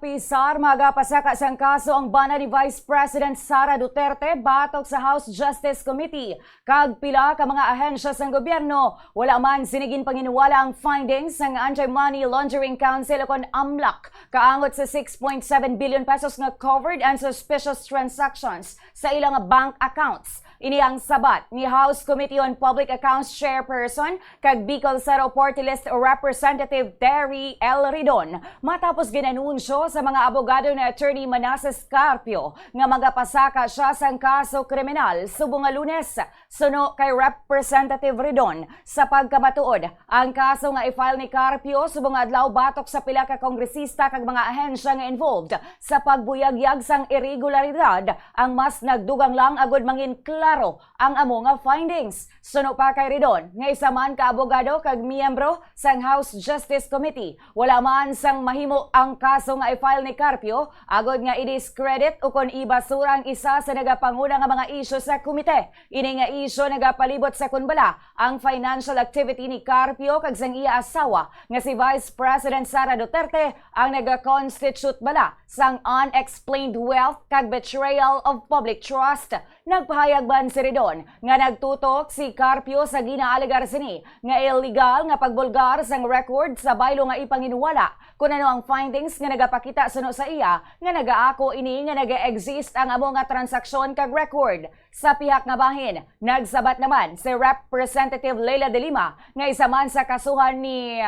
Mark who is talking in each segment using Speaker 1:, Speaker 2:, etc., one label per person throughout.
Speaker 1: Napisar magapasaka sang kaso ang bana ni Vice President Sara Duterte batok sa House Justice Committee. Kag pila ka mga ahensya sang gobyerno, wala man sinigin panginwala ang findings ng Anti-Money Laundering Council o AMLC kaangot sa 6.7 billion pesos nga covered and suspicious transactions sa ilang bank accounts. Ini ang sabat ni House Committee on Public Accounts Chairperson kag Bicol Saro Party List Representative Terry L. Ridon matapos ginanunsyo sa mga abogado na Attorney Manasseh Carpio nga magapasaka siya sang kaso kriminal subong nga Lunes. Suno kay Representative Ridon sa pagkamatuod ang kaso nga i-file ni Carpio subong adlaw batok sa pila ka kongresista kag mga ahensya nga involved sa pagbuyagyag sang irregularidad ang mas nagdugang lang agud mangin klaro ang amo nga findings. Suno pa kay Ridon nga isa man ka abogado kag miyembro sang House Justice Committee, wala man sang mahimo ang kaso nga i-file ni Carpio agod nga i-discredit o kon ibasura ang isa sa nagapanguna nga mga isyu sa komite. Ini nga isyu nagapalibot sa kunbala ang financial activity ni Carpio kag sang iya asawa nga si Vice President Sara Duterte ang naga-constitute bala sang unexplained wealth kag betrayal of public trust. Nagpahayag ban si Ridon nga nagtutok si Carpio sa ginaaligar sini nga illegal nga pagbulgar sang record sa baylo nga ipanginwala kung ano ang findings nga nagapakita suno sa iya nga nagaako ini nga naga-exist ang amo nga transaksyon kag record. Sa pihak nga bahin, nagsabat naman si Representative Leila de Lima nga isa man sa kasuhan ni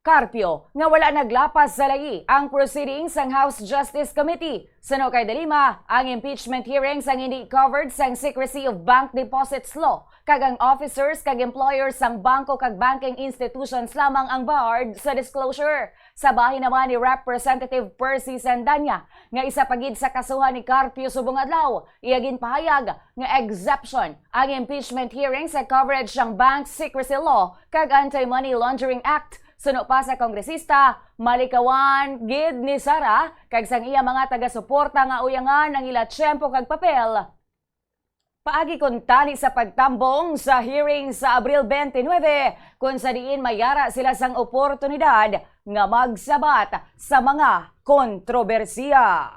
Speaker 1: Carpio nga wala naglapas sa layi ang proceedings sang House Justice Committee. Suno kay de Lima, ang impeachment hearings ang hindi covered sang Secrecy of Bank Deposits Law kag ang officers kag employers sang bangko kag banking institutions lamang ang barred sa disclosure. Sa bahin naman ni Representative Percy Sandanya nga isa pagid sa kasuhan ni Carpio subong adlaw, iyagin pahayag nga exception ang impeachment hearings sa coverage sang Bank Secrecy Law kag Anti-Money Laundering Act. Suno pa sa kongresista, malikawan gid ni Sara kag sang iya mga taga-suporta nga uyangan ang ila tiyempo kag papel. Paagi kon tali sa pagtambong sa hearing sa Abril 29 kung sa diin mayara sila sang oportunidad nga magsabat sa mga kontrobersiya.